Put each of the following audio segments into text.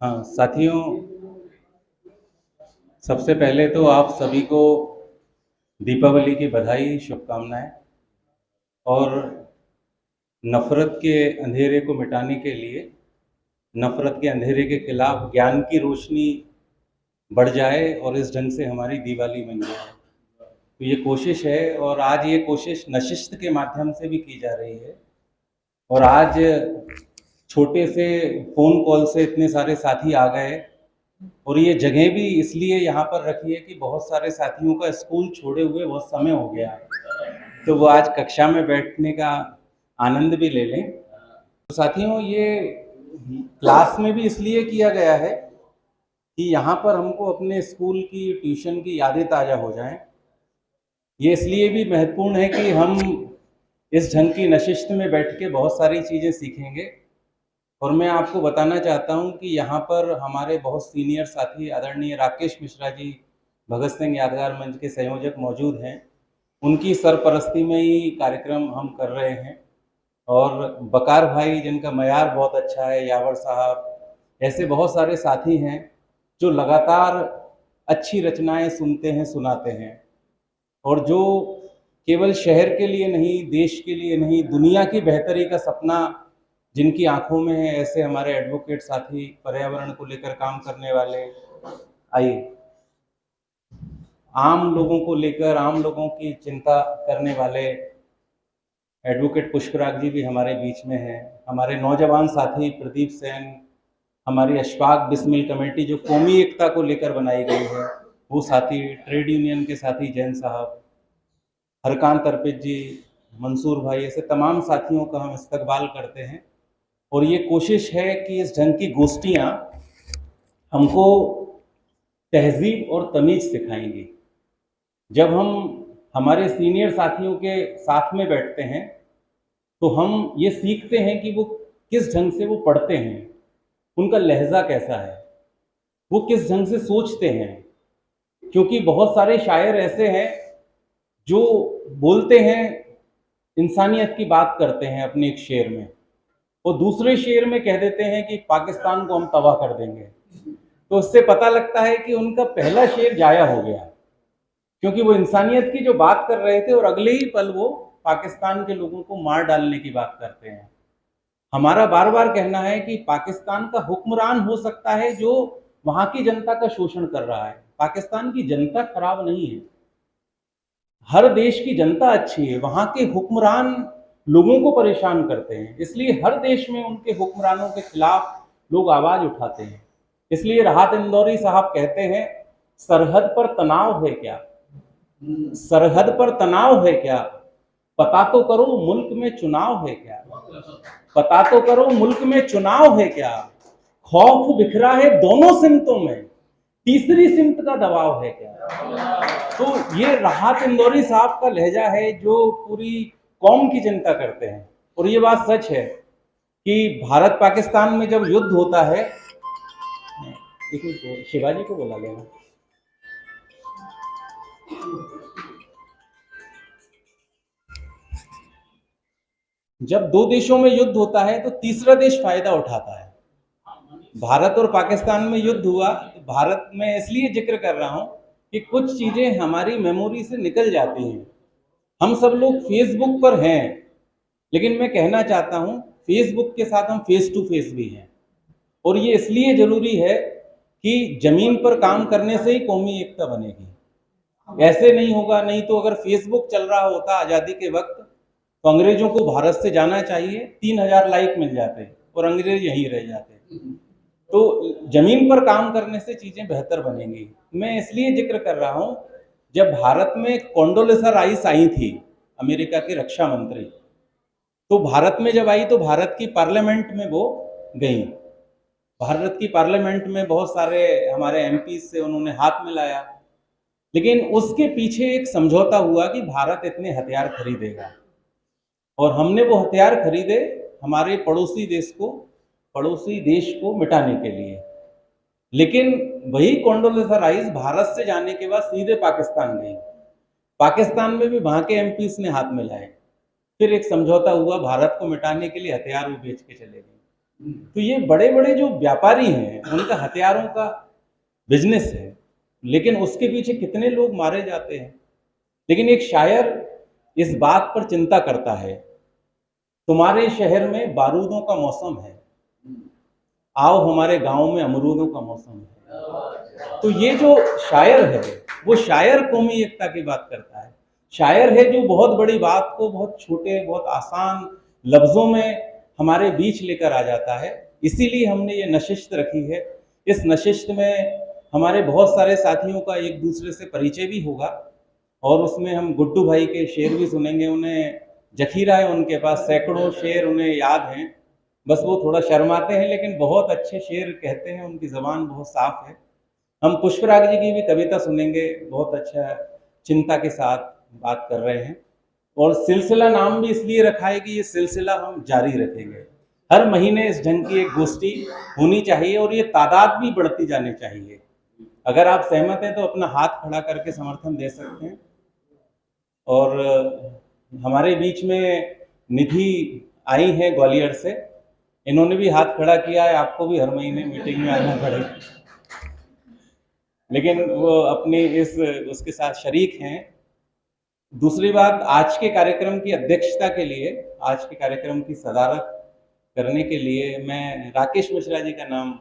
हाँ साथियों, सबसे पहले तो आप सभी को दीपावली की बधाई, शुभकामनाएं। और नफ़रत के अंधेरे को मिटाने के लिए, नफ़रत के अंधेरे के खिलाफ ज्ञान की रोशनी बढ़ जाए और इस ढंग से हमारी दिवाली बन जाए। तो ये कोशिश है और आज ये कोशिश नशिस्त के माध्यम से भी की जा रही है। और आज छोटे से फ़ोन कॉल से इतने सारे साथी आ गए और ये जगह भी इसलिए यहाँ पर रखी है कि बहुत सारे साथियों का स्कूल छोड़े हुए बहुत समय हो गया, तो वो आज कक्षा में बैठने का आनंद भी ले लें। तो साथियों, ये क्लास में भी इसलिए किया गया है कि यहाँ पर हमको अपने स्कूल की, ट्यूशन की यादें ताज़ा हो जाएं। ये इसलिए भी महत्वपूर्ण है कि हम इस ढंग की नशिस्त में बैठ के बहुत सारी चीज़ें सीखेंगे। और मैं आपको बताना चाहता हूं कि यहाँ पर हमारे बहुत सीनियर साथी आदरणीय राकेश मिश्रा जी, भगत सिंह यादगार मंच के संयोजक मौजूद हैं। उनकी सरपरस्ती में ही कार्यक्रम हम कर रहे हैं। और बकार भाई, जिनका मयार बहुत अच्छा है, यावर साहब, ऐसे बहुत सारे साथी हैं जो लगातार अच्छी रचनाएं सुनते हैं, सुनाते हैं। और जो केवल शहर के लिए नहीं, देश के लिए नहीं, दुनिया की बेहतरी का सपना जिनकी आंखों में है, ऐसे हमारे एडवोकेट साथी, पर्यावरण को लेकर काम करने वाले, आइए, आम लोगों को लेकर, आम लोगों की चिंता करने वाले एडवोकेट पुष्पराग जी भी हमारे बीच में हैं। हमारे नौजवान साथी प्रदीप सेन, हमारी अशफाक बिस्मिल कमेटी जो कौमी एकता को लेकर बनाई गई है, वो साथी, ट्रेड यूनियन के साथी जैन साहब, हरकांत अर्पित जी, मंसूर भाई, ऐसे तमाम साथियों का हम इस्तकबाल करते हैं। और ये कोशिश है कि इस ढंग की गोष्ठियाँ हमको तहजीब और तमीज़ सिखाएंगी। जब हम हमारे सीनियर साथियों के साथ में बैठते हैं तो हम ये सीखते हैं कि वो किस ढंग से वो पढ़ते हैं, उनका लहजा कैसा है, वो किस ढंग से सोचते हैं। क्योंकि बहुत सारे शायर ऐसे हैं जो बोलते हैं, इंसानियत की बात करते हैं अपने एक शेर में, और दूसरे शेर में कह देते हैं कि पाकिस्तान को हम तबाह कर देंगे। तो उससे पता लगता है कि उनका पहला शेर जाया हो गया, क्योंकि वो इंसानियत की जो बात कर रहे थे और अगले ही पल वो पाकिस्तान के लोगों को मार डालने की बात करते हैं। हमारा बार बार कहना है कि पाकिस्तान का हुक्मरान हो सकता है जो वहां की जनता का शोषण कर रहा है। पाकिस्तान की जनता खराब नहीं है, हर देश की जनता अच्छी है, वहां के हुक्मरान लोगों को परेशान करते हैं। इसलिए हर देश में उनके हुक्मरानों के खिलाफ लोग आवाज उठाते हैं। इसलिए राहत इंदौरी साहब कहते हैं, सरहद पर तनाव है क्या, सरहद पर तनाव है क्या, पता तो करो मुल्क में चुनाव है क्या, पता तो करो मुल्क में चुनाव है क्या, खौफ बिखरा है दोनों सिमतों में, तीसरी सिमत का दबाव है क्या। तो ये राहत इंदौरी साहब का लहजा है जो पूरी कौम की चिंता करते हैं। और ये बात सच है कि भारत पाकिस्तान में जब युद्ध होता है, एक मिनट, शिवाजी को बुला लेना। जब दो देशों में युद्ध होता है तो तीसरा देश फायदा उठाता है। भारत और पाकिस्तान में युद्ध हुआ तो भारत में इसलिए जिक्र कर रहा हूं कि कुछ चीजें हमारी मेमोरी से निकल जाती हैं। हम सब लोग फेसबुक पर हैं, लेकिन मैं कहना चाहता हूं फेसबुक के साथ हम फेस टू फेस भी हैं। और ये इसलिए जरूरी है कि जमीन पर काम करने से ही कौमी एकता बनेगी। ऐसे नहीं होगा, नहीं तो अगर फेसबुक चल रहा होता आज़ादी के वक्त तो अंग्रेजों को भारत से जाना चाहिए, 3000 लाइक मिल जाते और अंग्रेज यहीं रह जाते। तो जमीन पर काम करने से चीजें बेहतर बनेंगी। मैं इसलिए जिक्र कर रहा हूं, जब भारत में कोंडोलेसा राइस आई थी, अमेरिका की रक्षा मंत्री, तो भारत में जब आई तो भारत की पार्लियामेंट में वो गई। भारत की पार्लियामेंट में बहुत सारे हमारे एमपी से उन्होंने हाथ मिलाया, लेकिन उसके पीछे एक समझौता हुआ कि भारत इतने हथियार खरीदेगा, और हमने वो हथियार खरीदे हमारे पड़ोसी देश को मिटाने के लिए। लेकिन वही कोंडोलेसा राइस भारत से जाने के बाद सीधे पाकिस्तान गई। पाकिस्तान में भी वहां के एमपीस ने हाथ मिलाए, फिर एक समझौता हुआ, भारत को मिटाने के लिए हथियार वो बेच के चले गए। तो ये बड़े बड़े जो व्यापारी हैं उनका हथियारों का बिजनेस है, लेकिन उसके पीछे कितने लोग मारे जाते हैं। लेकिन एक शायर इस बात पर चिंता करता है, तुम्हारे शहर में बारूदों का मौसम है, आओ हमारे गांव में अमरूदों का मौसम है। तो ये जो शायर है वो शायर कौमी एकता की बात करता है। शायर है जो बहुत बड़ी बात को बहुत छोटे बहुत आसान लफ्जों में हमारे बीच लेकर आ जाता है। इसीलिए हमने ये नशिस्त रखी है। इस नशिस्त में हमारे बहुत सारे साथियों का एक दूसरे से परिचय भी होगा और उसमें हम गुड्डू भाई के शेर भी सुनेंगे। उन्हें जखीरा है उनके पास, सैकड़ों शेर उन्हें याद हैं, बस वो थोड़ा शर्माते हैं, लेकिन बहुत अच्छे शेर कहते हैं, उनकी ज़बान बहुत साफ है। हम पुष्पराग जी की भी कविता सुनेंगे, बहुत अच्छा चिंता के साथ बात कर रहे हैं। और सिलसिला नाम भी इसलिए रखा है कि ये सिलसिला हम जारी रखेंगे। हर महीने इस ढंग की एक गोष्ठी होनी चाहिए और ये तादाद भी बढ़ती जानी चाहिए। अगर आप सहमत हैं तो अपना हाथ खड़ा करके समर्थन दे सकते हैं। और हमारे बीच में निधि आई हैं ग्वालियर से, इन्होंने भी हाथ खड़ा किया है। आपको भी हर महीने मीटिंग में आना पड़ेगा, लेकिन वो अपनी इस उसके साथ शरीक हैं। दूसरी बात, आज के कार्यक्रम की अध्यक्षता के लिए, आज के कार्यक्रम की सदारत करने के लिए मैं राकेश मिश्रा जी का नाम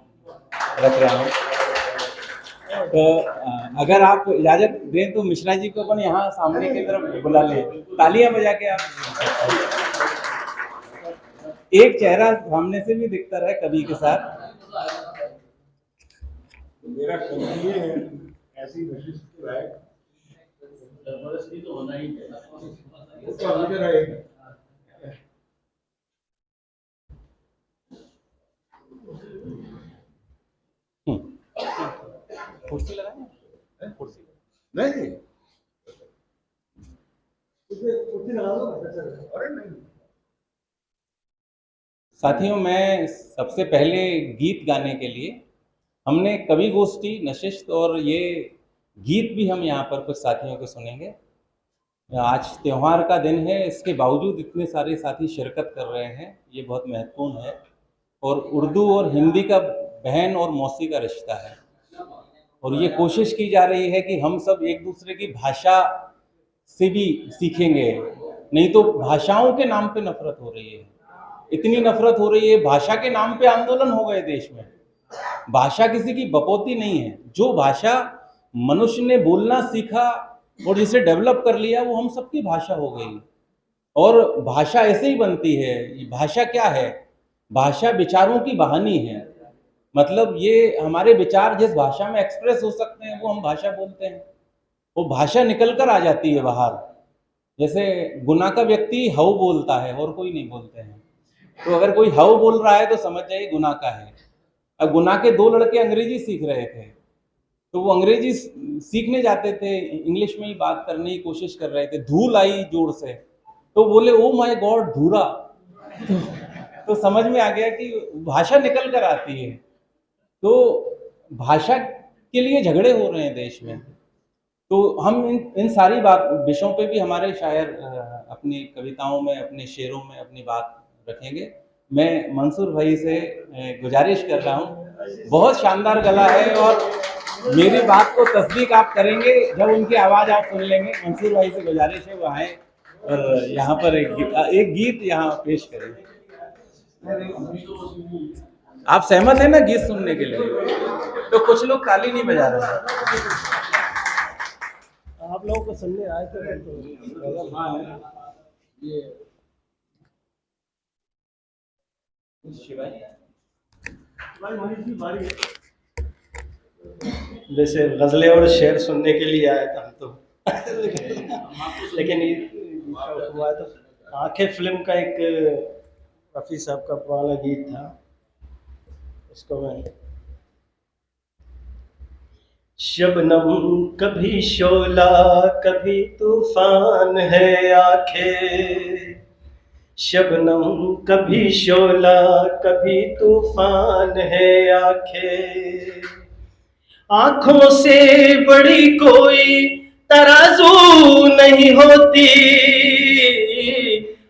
रख रहा हूँ। तो अगर आप इजाज़त दें तो मिश्रा जी को अपन यहाँ सामने की तरफ बुला लें, तालियां बजा के। आप एक चेहरा सामने से भी दिखता रहे कवि के साथ। मेरा कवि ये है, ऐसी नशिश की राय तो होना ही चाहिए। कुर्सी लगाएं? कुर्सी नहीं, कुर्सी लगा दो। अरे नहीं। साथियों, मैं सबसे पहले गीत गाने के लिए हमने कवि गोष्ठी नशिस्त और ये गीत भी हम यहाँ पर कुछ साथियों को सुनेंगे। आज त्यौहार का दिन है, इसके बावजूद इतने सारे साथी शिरकत कर रहे हैं, ये बहुत महत्वपूर्ण है। और उर्दू और हिंदी का बहन और मौसी का रिश्ता है और ये कोशिश की जा रही है कि हम सब एक दूसरे की भाषा से भी सीखेंगे। नहीं तो भाषाओं के नाम पे नफरत हो रही है, इतनी नफरत हो रही है। भाषा के नाम पे आंदोलन हो गए देश में। भाषा किसी की बपौती नहीं है। जो भाषा मनुष्य ने बोलना सीखा और जिसे डेवलप कर लिया वो हम सबकी भाषा हो गई। और भाषा ऐसे ही बनती है। भाषा क्या है? भाषा विचारों की वाहनी है। मतलब ये हमारे विचार जिस भाषा में एक्सप्रेस हो सकते हैं वो हम भाषा बोलते हैं। वो भाषा निकल कर आ जाती है बाहर। जैसे गुना का व्यक्ति हव बोलता है और कोई नहीं बोलते हैं, तो अगर कोई हव बोल रहा है तो समझ जाइए गुना का है। अब गुना के दो लड़के अंग्रेजी सीख रहे थे, तो वो अंग्रेजी सीखने जाते थे, इंग्लिश में ही बात करने की कोशिश कर रहे थे। धूल आई जोर से तो बोले ओ माय गॉड धूरा। तो समझ में आ गया कि भाषा निकल कर आती है। तो भाषा के लिए झगड़े हो रहे हैं देश में। तो हम इन सारी बात विषयों पे भी हमारे शायर अपनी कविताओं में, अपने शेरों में अपनी बात रखेंगे। मैं मंसूर भाई से गुजारिश कर रहा हूँ, बहुत शानदार गला है और मेरी बात को तस्दीक आप करेंगे जब उनकी आवाज़ आप सुन लेंगे। मंसूर भाई से गुजारिश है वो आए और यहाँ पर एक गीत यहाँ पेश करें। आप सहमत हैं ना गीत सुनने के लिए? तो कुछ लोग ताली नहीं बजा रहे हैं। आप लोगों को सुनने आए थे ये वैसे गजलें और शेर सुनने के लिए आए थे हम तो लेकिन हुआ तो आंखें फिल्म का एक रफ़ी साहब का पुराना गीत था, उसको मैं शबनम कभी शोला कभी तूफान है आंखें, शबनम कभी शोला कभी तूफान है आंखें, आँखों से बड़ी कोई तराजू नहीं होती,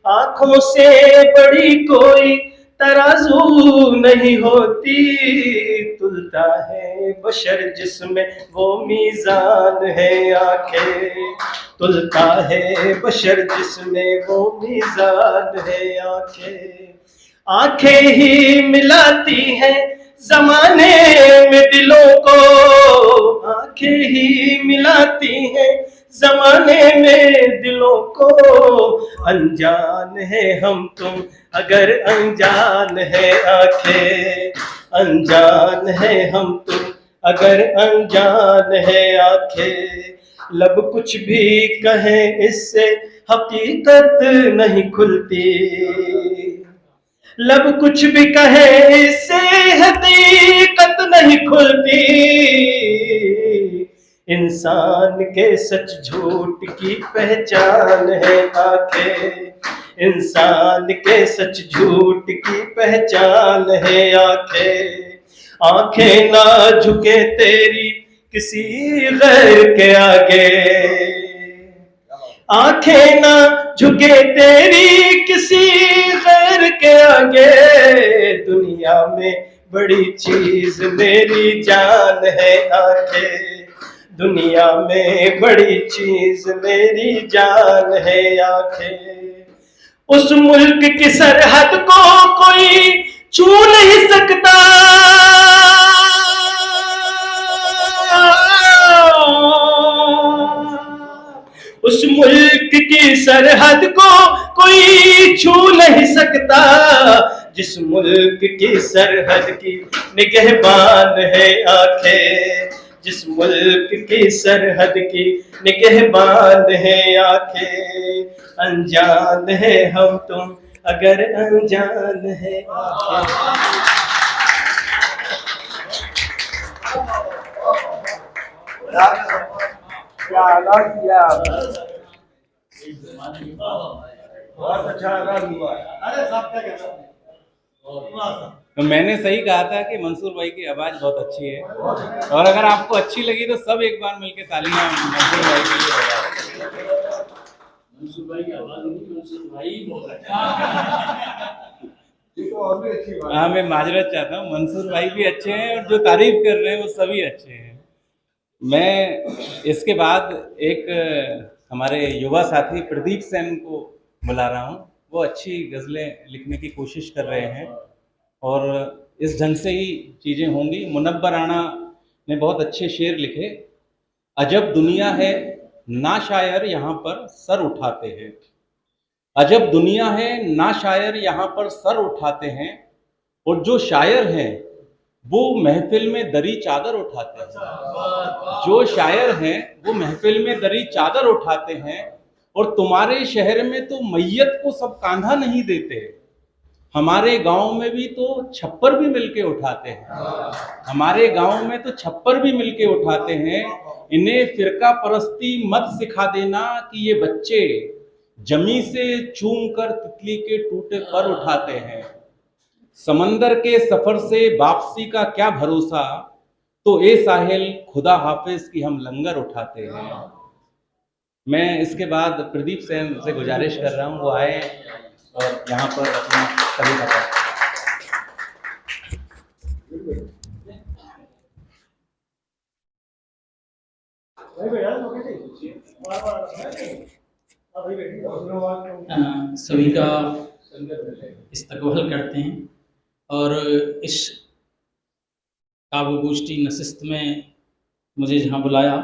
आँखों से बड़ी कोई तराजू नहीं होती, तुलता है बशर जिसमें वो मीज़ान है आंखें, तुलता है बशर जिसमें वो मीज़ान है आंखें। आंखें ही मिलाती हैं ज़माने में दिलों को, आंखें ही मिलाती हैं ज़माने में दिलों को। अनजान है हम तुम अगर अनजान है आंखें, अनजान है हम तुम अगर अनजान है आंखें। लब कुछ भी कहें इससे हकीकत नहीं खुलती, लब कुछ भी कहे इससे हकीकत नहीं खुलती। इंसान के सच झूठ की पहचान है आंखें, इंसान के सच झूठ की पहचान है आंखें। आंखें ना झुके तेरी किसी गैर के आगे, आंखें ना झुके तेरी किसी गैर के आगे। दुनिया में बड़ी चीज मेरी जान है आंखें, दुनिया में बड़ी चीज मेरी जान है आंखें। उस मुल्क की सरहद को कोई छू नहीं सकता, उस मुल्क की सरहद को कोई छू नहीं सकता, जिस मुल्क की सरहद की निगहबान है आंखें, जिस मुल्क की सरहद की निगहबान है आंखें। अनजान है हम तुम अगर अनजान है आंखें। बहुत अच्छा आगाज हुआ। अरे साहब क्या कहते हैं? तो मैंने सही कहा था कि मंसूर भाई की आवाज़ बहुत अच्छी है, और अगर आपको अच्छी लगी तो सब एक बार मिलके तालियां मंसूर भाई के लिए बजाएं। मंसूर भाई की आवाज नहीं, मंसूर भाई बहुत अच्छा। ये तो और भी अच्छी बात है। हाँ, मैं माजरत चाहता हूँ, मंसूर भाई भी अच्छे हैं और जो तारीफ कर रहे हैं वो सभी अच्छे हैं। मैं इसके बाद एक हमारे युवा साथी प्रदीप सेन को बुला रहा हूँ। वो अच्छी गज़लें लिखने की कोशिश कर रहे हैं और इस ढंग से ही चीज़ें होंगी। मुनव्वर राणा ने बहुत अच्छे शेर लिखे। अजब दुनिया है ना शायर यहाँ पर सर उठाते हैं, अजब दुनिया है ना शायर यहाँ पर सर उठाते हैं, और जो शायर हैं वो महफिल में दरी चादर उठाते हैं। जो शायर हैं वो महफिल में दरी चादर उठाते हैं, और तुम्हारे शहर में तो मैयत को सब कांधा नहीं देते, हमारे गांव में भी तो छप्पर भी मिलके उठाते हैं, हमारे गांव में तो छप्पर भी मिलके उठाते हैं। इन्हें फिरका परस्ती मत सिखा देना कि ये बच्चे जमी से चूम कर तितली के टूटे पर उठाते हैं। समंदर के सफर से वापसी का क्या भरोसा, तो ए साहिल खुदा हाफिज की हम लंगर उठाते हैं। मैं इसके बाद प्रदीप सेन से गुजारिश कर रहा हूँ वो आए और यहाँ पर अपना कविता पढ़ें। सभी का इस्तकबाल करते हैं और इस काव्य गोष्ठी नशिस्त में मुझे जहाँ बुलाया,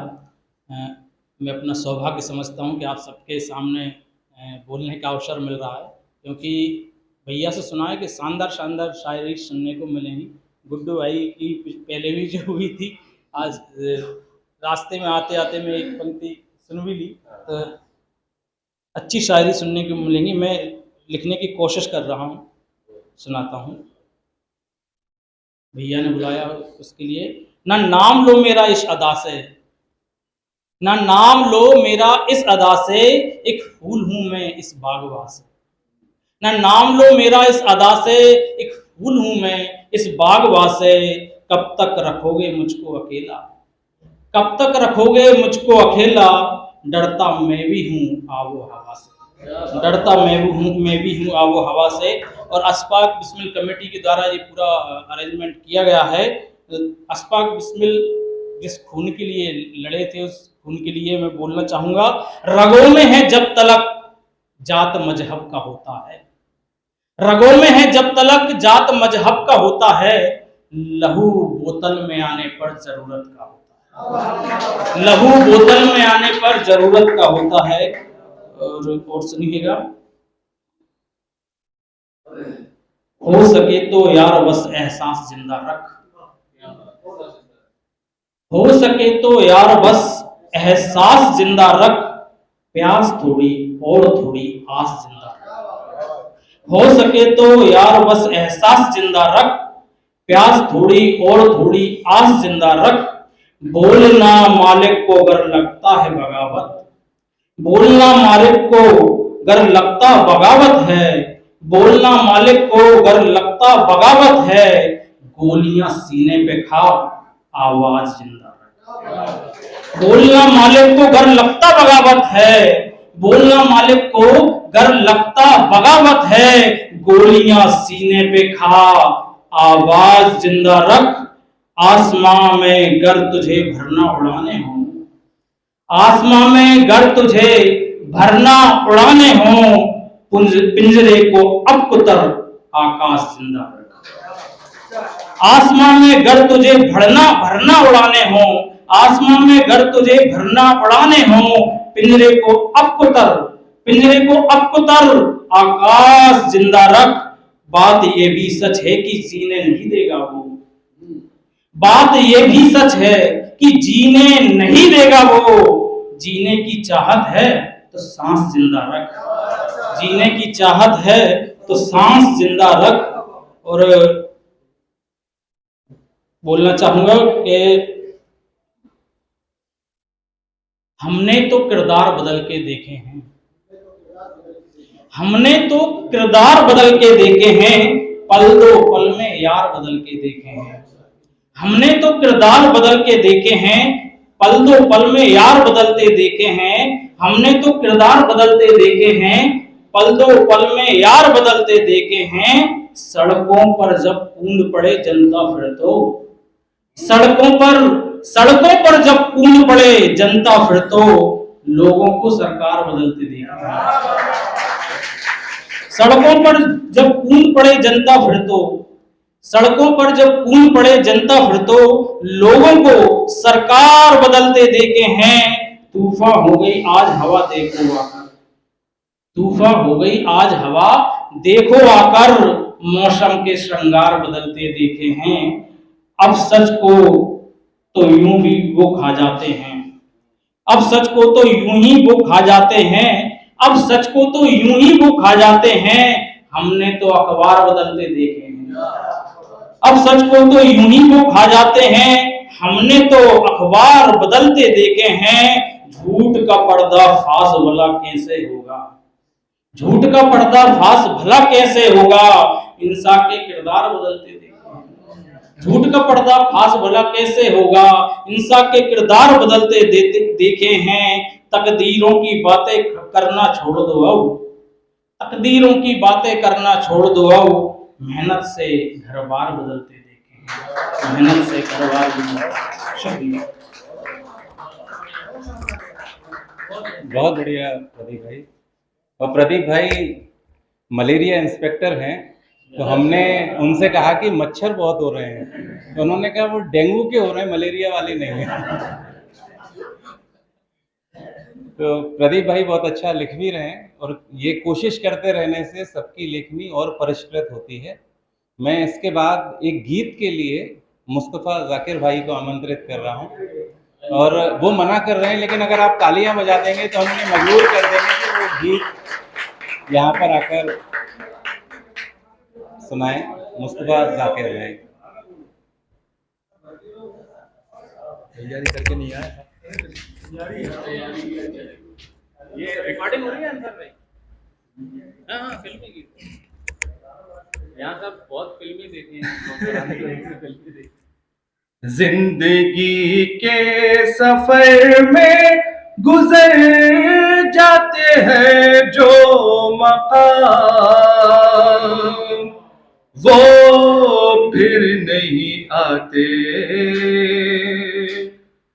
मैं अपना सौभाग्य समझता हूँ कि आप सबके सामने बोलने का अवसर मिल रहा है, क्योंकि भैया से सुना है कि शानदार शानदार शायरी सुनने को मिलेंगी। गुड्डू भाई की पहले भी जो हुई थी, आज रास्ते में आते आते मैं एक पंक्ति सुन भी ली, तो अच्छी शायरी सुनने को मिलेंगी। मैं लिखने की कोशिश कर रहा हूँ, सुनाता हूँ। भैया ने बुलाया उसके लिए। ना नाम लो मेरा इस अदा से, ना नाम लो मेरा इस अदा से, एक फूल हूँ मैं इस बागवा से। ना नाम लो मेरा इस अदा से, एक फूल हूँ मैं इस बागवा से। कब तक रखोगे मुझको अकेला, कब तक रखोगे मुझको अकेला, डरता मैं भी हूँ आबो हवा से। डरता मैं भी हूँ आबो हवा से। और अशफाक बिस्मिल कमेटी के द्वारा ये पूरा अरेंजमेंट किया गया है। अशफाक बिस्मिल जिस खून के लिए लड़े थे उस खून के लिए मैं बोलना चाहूँगा, रगों में है जब तलक जात मजहब का होता है, रगों में है जब तलक जात मजहब का होता है, लहू बोतल में आने पर जरूरत का होता है, लहू बोतल में आने पर जरूरत का होता है। और सुनिएगा, हो सके तो यार बस एहसास जिंदा रख, हो सके तो यार बस एहसास जिंदा रख, प्यास थोड़ी और थोड़ी आस जिंदा रख, हो सके तो यार बस एहसास जिंदा रख, प्यास थोड़ी और थोड़ी आस जिंदा रख, बोलना मालिक को अगर लगता है बगावत, बोलना मालिक को अगर लगता बगावत है, बोलना मालिक को अगर लगता बगावत है, गोलियां सीने पे खा आवाज जिंदा रख, बोलना मालिक को अगर लगता बगावत है, बोलना मालिक को अगर लगता बगावत है, गोलियां सीने पे खा आवाज जिंदा रख, आसमां में गर तुझे भरना उड़ाने हो, आसमां में गर तुझे भरना उड़ाने हो, पिंजरे को अब कुतर आकाश जिंदा रख, आसमां में गर तुझे भरना उड़ाने हो, आसमां में गर तुझे भरना उड़ाने हो, पिंजरे को अब कुतर आकाश जिंदा रख, बात ये भी सच है कि जीने नहीं देगा वो, बात ये भी सच है कि जीने नहीं देगा वो, जीने की चाहत है तो सांस जिंदा रख, जीने की चाहत है तो सांस जिंदा रख। और बोलना चाहूंगा कि हमने तो किरदार बदल के देखे हैं, हमने तो किरदार बदल के देखे हैं, पल दो पल में यार बदल के देखे हैं, हमने तो किरदार बदल के देखे हैं, पल दो पल में यार बदलते देखे हैं, हमने तो किरदार बदलते देखे हैं, पल दो पल में यार बदलते देखे हैं, सड़कों पर जब कूद पड़े जनता फिर तो, सड़कों पर जब कूद पड़े जनता फिर तो, लोगों को सरकार बदलते देखा, सड़कों पर जब कूद पड़े जनता फिर तो, सड़कों पर जब कूद पड़े जनता फिर तो, लोगों को सरकार बदलते देखे हैं, तूफान हो गई आज हवा देखो आकर, तूफान हो गई आज हवा देखो आकर, मौसम के श्रृंगार बदलते देखे हैं, अब सच को तो यूं भी वो खा जाते हैं, अब सच को तो यूं ही वो खा जाते हैं, अब सच को तो यूं ही वो खा जाते हैं, हमने तो अखबार बदलते देखे हैं, अब सच को तो यूं ही वो खा जाते हैं, हमने तो अखबार बदलते देखे हैं, झूठ का पर्दा फाश भला कैसे होगा, झूठ का पर्दा फाश भला कैसे होगा, इंसान के किरदार बदलते देखे हैं, झूठ का पर्दा फाश भला कैसे होगा, इंसान के किरदार बदलते देखे हैं, तकदीरों की बातें करना छोड़ दो अब, तकदीरों की बातें करना छोड़ दो अब, मेहनत से घर बार बदलते देखे हैं, मेहनत से घर बार बदलते। शुक्रिया। बहुत बढ़िया प्रदीप भाई। और प्रदीप भाई मलेरिया इंस्पेक्टर हैं, तो हमने उनसे कहा कि मच्छर बहुत हो रहे हैं, तो उन्होंने कहा वो डेंगू के हो रहे हैं, मलेरिया वाले नहीं हैं। तो प्रदीप भाई बहुत अच्छा लिख भी रहे हैं, और ये कोशिश करते रहने से सबकी लेखनी और परिष्कृत होती है। मैं इसके बाद एक गीत के लिए मुस्तफ़ा जाकिर भाई को आमंत्रित कर रहा हूँ, और वो मना कर रहे हैं, लेकिन अगर आप तालियां बजा देंगे तो हम उन्हें मजबूर कर देंगे कि वो गीत यहाँ पर आकर सुनाएं। मुस्तफ़ा जाकिर भाई तैयारी करके नहीं आया, ये रिकॉर्डिंग हो रही है अंदर भाई? हाँ, फिल्मी गीत यहाँ सब बहुत फिल्मी देखे हैं। जिंदगी के सफर में गुजर जाते हैं जो मकाम, वो फिर नहीं आते,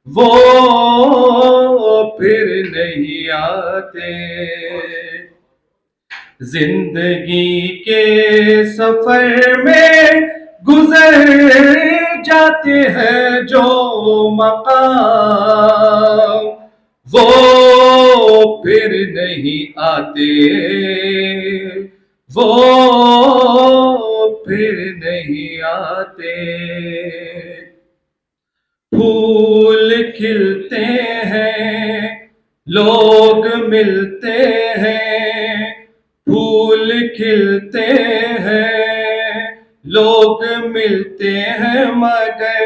वो फिर नहीं आते। जिंदगी के सफर में गुजर जाते हैं जो मकाम, वो फिर नहीं आते, वो फिर नहीं आते। फूल खिलते हैं, लोग मिलते हैं, फूल खिलते हैं, लोग मिलते हैं, मगर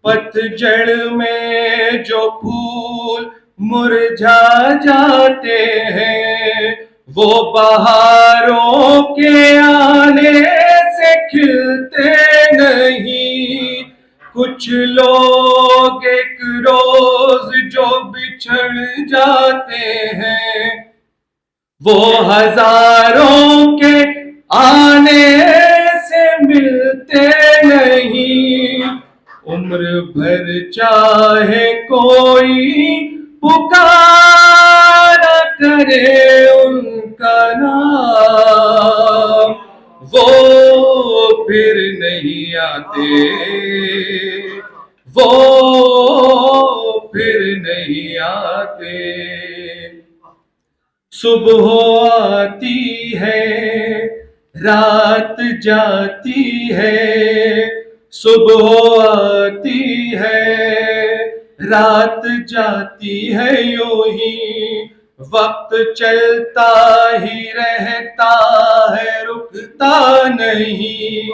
पतझड़ में जो फूल मुरझा जाते हैं, वो बहारों के आने से खिलते नहीं। कुछ लोग एक रोज जो बिछड़ जाते हैं, वो हजारों के आने से मिलते नहीं। उम्र भर चाहे कोई पुकारा करे उनका नाम, वो फिर नहीं आते, वो फिर नहीं आते। सुबह आती है, रात जाती है, सुबह आती है, रात जाती है, यूं ही वक्त चलता ही रहता है, रुकता नहीं।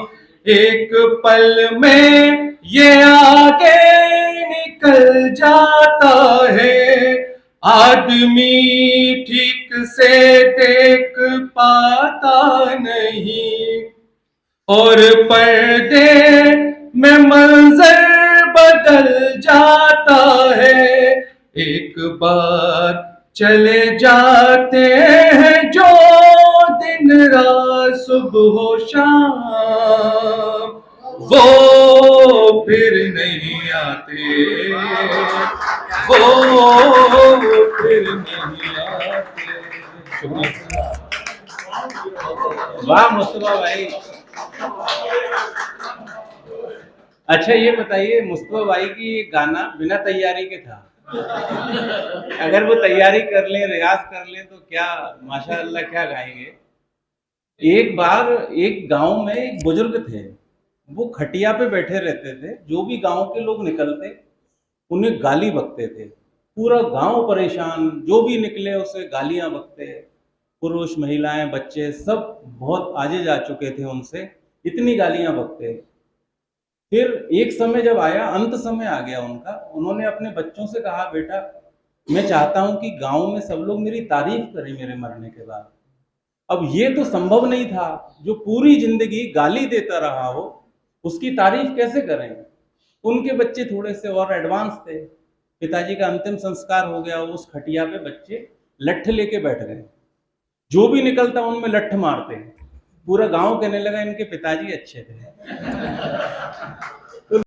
एक पल में ये आगे निकल जाता है, आदमी ठीक से देख पाता नहीं, और पर्दे में मंजर बदल जाता है। एक बार चले जाते हैं जो दिन रात सुबह शाम, वो फिर नहीं आते, वो फिर नहीं आते। शुक्रिया। वाह मुस्तफा भाई। अच्छा ये बताइए, मुस्तफा भाई की ये गाना बिना तैयारी के था। अगर वो तैयारी कर लें, रियाज कर लें तो क्या माशाअल्लाह क्या गाएंगे। एक बार एक गांव में एक बुजुर्ग थे, वो खटिया पे बैठे रहते थे, जो भी गांव के लोग निकलते उन्हें गाली बकते थे। पूरा गांव परेशान, जो भी निकले उसे गालियां बकते। पुरुष, महिलाएं, बच्चे सब बहुत आगे जा चुके थे उनसे, इतनी गालियां बकते। फिर एक समय जब आया, अंत समय आ गया उनका, उन्होंने अपने बच्चों से कहा, बेटा मैं चाहता हूं कि गांव में सब लोग मेरी तारीफ करें मेरे मरने के बाद। अब ये तो संभव नहीं था, जो पूरी जिंदगी गाली देता रहा हो उसकी तारीफ कैसे करें। उनके बच्चे थोड़े से और एडवांस थे। पिताजी का अंतिम संस्कार हो गया, उस खटिया पे बच्चे लठ लेके बैठ गए, जो भी निकलता उनमें लठ मारते। पूरा गांव कहने लगा इनके पिताजी अच्छे थे।